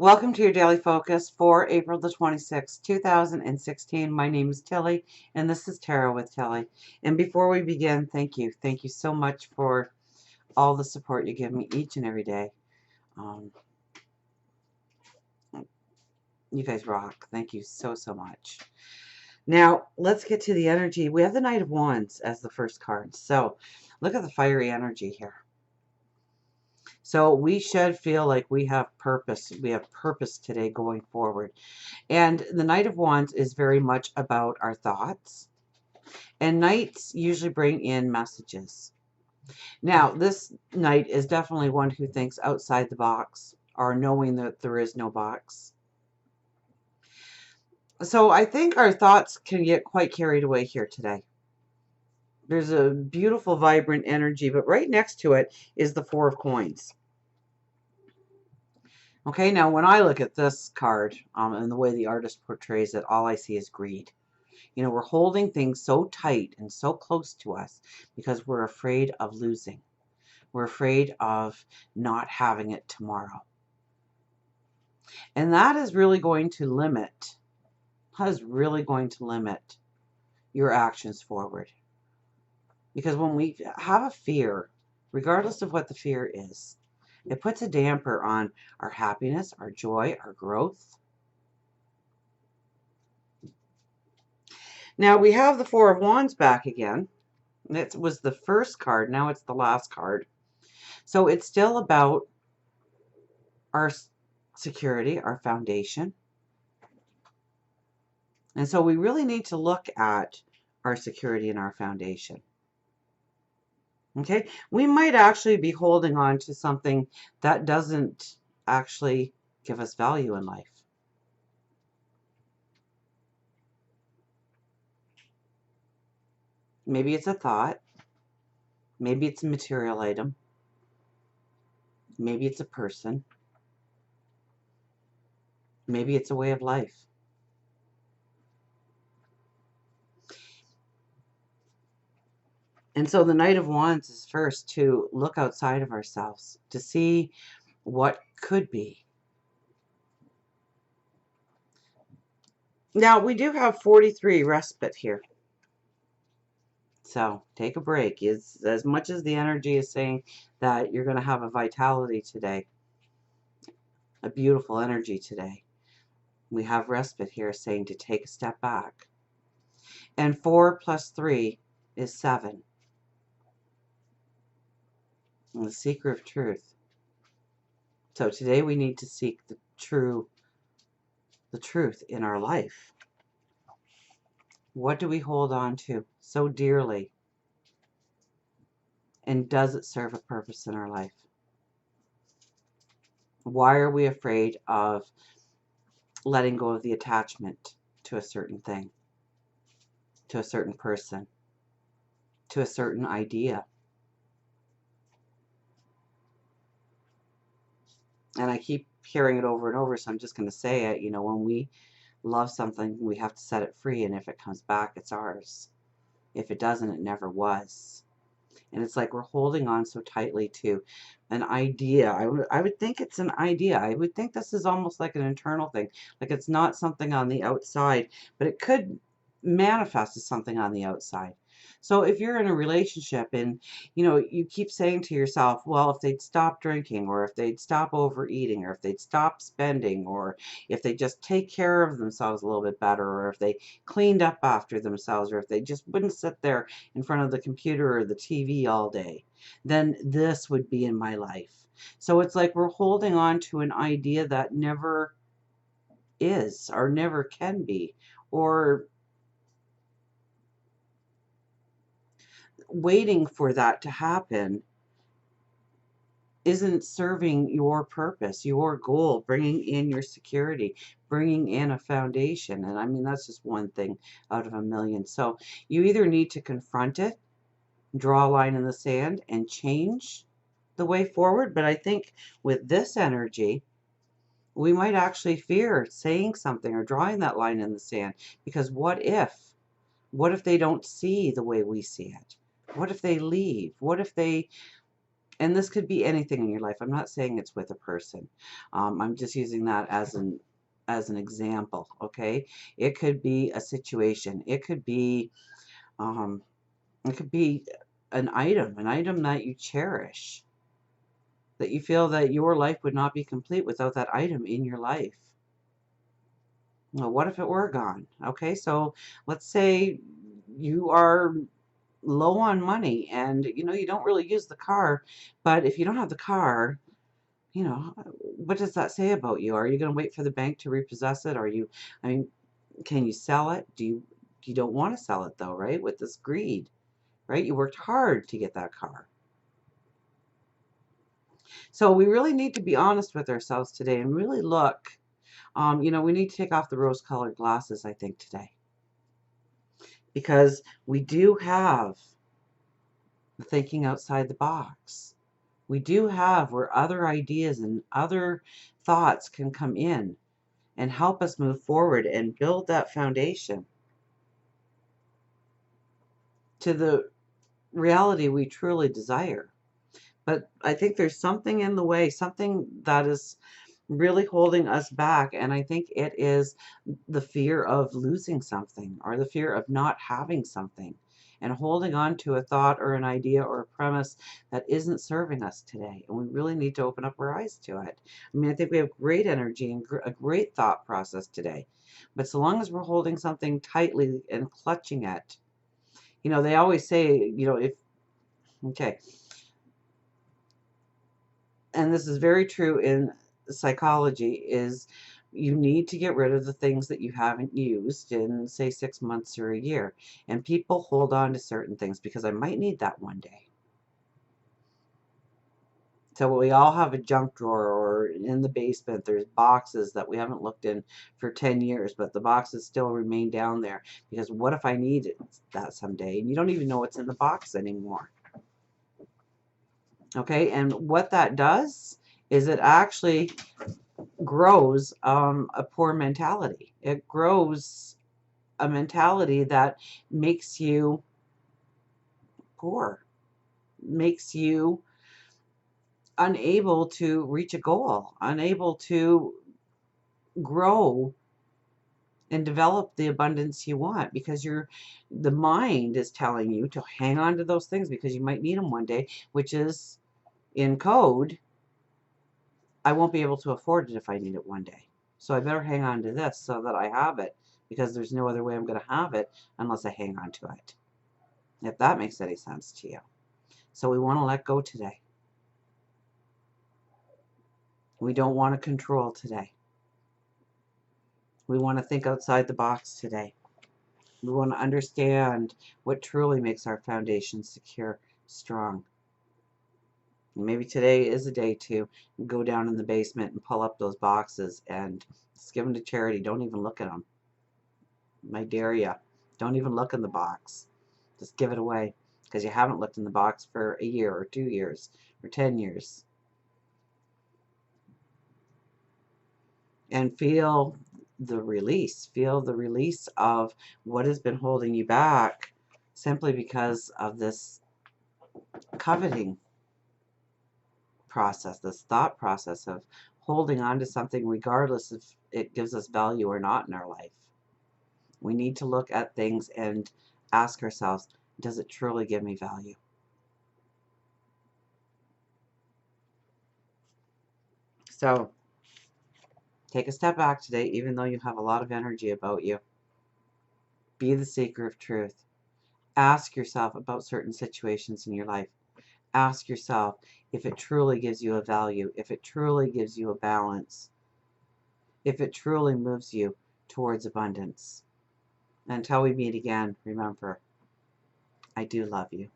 Welcome to your daily focus for April the 26th, 2016. My name is Tilly, and this is Tarot with Tilly. And before we begin, thank you. Thank you so much for all the support you give me each and every day. Um, you guys rock. Thank you so, so much. Now, let's get to the energy. We have the Knight of Wands as the first card. So, look at the fiery energy here. So, we should feel like we have purpose. We have purpose today going forward. And the Knight of Wands is very much about our thoughts. And knights usually bring in messages. Now, this knight is definitely one who thinks outside the box, or knowing that there is no box. So I think our thoughts can get quite carried away here today. There's a beautiful, vibrant energy, but right next to it is the Four of Coins. Okay, now when I look at this card and the way the artist portrays it, all I see is greed. You know, we're holding things so tight and so close to us because we're afraid of losing. We're afraid of not having it tomorrow. And that is really going to limit, your actions forward. Because when we have a fear, regardless of what the fear is, it puts a damper on our happiness, our joy, our growth. Now we have the Four of Wands back again. It was the first card, now it's the last card. So it's still about our security, our foundation. And so we really need to look at our security and our foundation. Okay, we might actually be holding on to something that doesn't actually give us value in life. Maybe it's a thought. Maybe it's a material item. Maybe it's a person. Maybe it's a way of life. And so the Knight of Wands is first to look outside of ourselves, to see what could be. Now, we do have 43 respite here. So take a break. It's, as much as the energy is saying that you're going to have a vitality today, a beautiful energy today, we have respite here saying to take a step back. And 4 plus 3 is 7. And the seeker of truth. So today we need to seek the truth in our life. What do we hold on to so dearly? And does it serve a purpose in our life? Why are we afraid of letting go of the attachment to a certain thing, to a certain person, to a certain idea? And I keep hearing it over and over, so I'm just going to say it. You know, when we love something, we have to set it free, and if it comes back, it's ours. If it doesn't, it never was. And it's like we're holding on so tightly to an idea. I would think it's an idea. I would think this is almost like an internal thing. Like it's not something on the outside, but it could manifest as something on the outside. So if you're in a relationship and, you know, you keep saying to yourself, well, if they'd stop drinking, or if they'd stop overeating, or if they'd stop spending, or if they just take care of themselves a little bit better, or if they cleaned up after themselves, or if they just wouldn't sit there in front of the computer or the TV all day, then this would be in my life. So it's like we're holding on to an idea that never is or never can be, or waiting for that to happen isn't serving your purpose, your goal, bringing in your security, bringing in a foundation. And I mean, that's just one thing out of a million. So you either need to confront it, draw a line in the sand, and change the way forward. But I think with this energy, we might actually fear saying something or drawing that line in the sand, because what if? What if they don't see the way we see it? What if they leave? What if they And this could be anything in your life. I'm not saying it's with a person. I'm just using that as an example. Okay, it could be a situation. Um, it could be an item that you cherish, that you feel that your life would not be complete without that item in your life. Well, what if it were gone? Okay, so let's say you are low on money and you don't really use the car, but if you don't have the car, what does that say about you? Are you going to wait for the bank to repossess it? I mean, can you sell it? You don't want to sell it though, right? With this greed, right? You worked hard to get that car. So we really need to be honest with ourselves today and really look. We need to take off the rose-colored glasses, I think, today. Because we do have thinking outside the box. We do have where other ideas and other thoughts can come in and help us move forward and build that foundation to the reality we truly desire. But I think there's something in the way, something that is really holding us back. And I think it is the fear of losing something or the fear of not having something and holding on to a thought or an idea or a premise that isn't serving us today. And we really need to open up our eyes to it. I mean, I think we have great energy and a great thought process today. But so long as we're holding something tightly and clutching it, they always say, okay, and this is very true in psychology, is you need to get rid of the things that you haven't used in, say, 6 months or a year. And people hold on to certain things because I might need that one day. So we all have a junk drawer, or in the basement there's boxes that we haven't looked in for 10 years, but the boxes still remain down there because what if I need that someday? And you don't even know what's in the box anymore. Okay, and what that does is it actually grows a poor mentality. It grows a mentality that makes you poor, makes you unable to reach a goal, unable to grow and develop the abundance you want because the mind is telling you to hang on to those things because you might need them one day, which is in code, I won't be able to afford it if I need it one day. So I better hang on to this so that I have it because there's no other way I'm going to have it unless I hang on to it. If that makes any sense to you. So we want to let go today. We don't want to control today. We want to think outside the box today. We want to understand what truly makes our foundation secure, strong. And maybe today is a day to go down in the basement and pull up those boxes and just give them to charity. Don't even look at them. I dare you. Don't even look in the box. Just give it away because you haven't looked in the box for a year or 2 years or 10 years. And feel the release. Feel the release of what has been holding you back simply because of this coveting process, this thought process of holding on to something regardless if it gives us value or not in our life. We need to look at things and ask ourselves, does it truly give me value? So take a step back today, even though you have a lot of energy about you. Be the seeker of truth. Ask yourself about certain situations in your life. Ask yourself if it truly gives you a value, if it truly gives you a balance, if it truly moves you towards abundance. Until we meet again, remember, I do love you.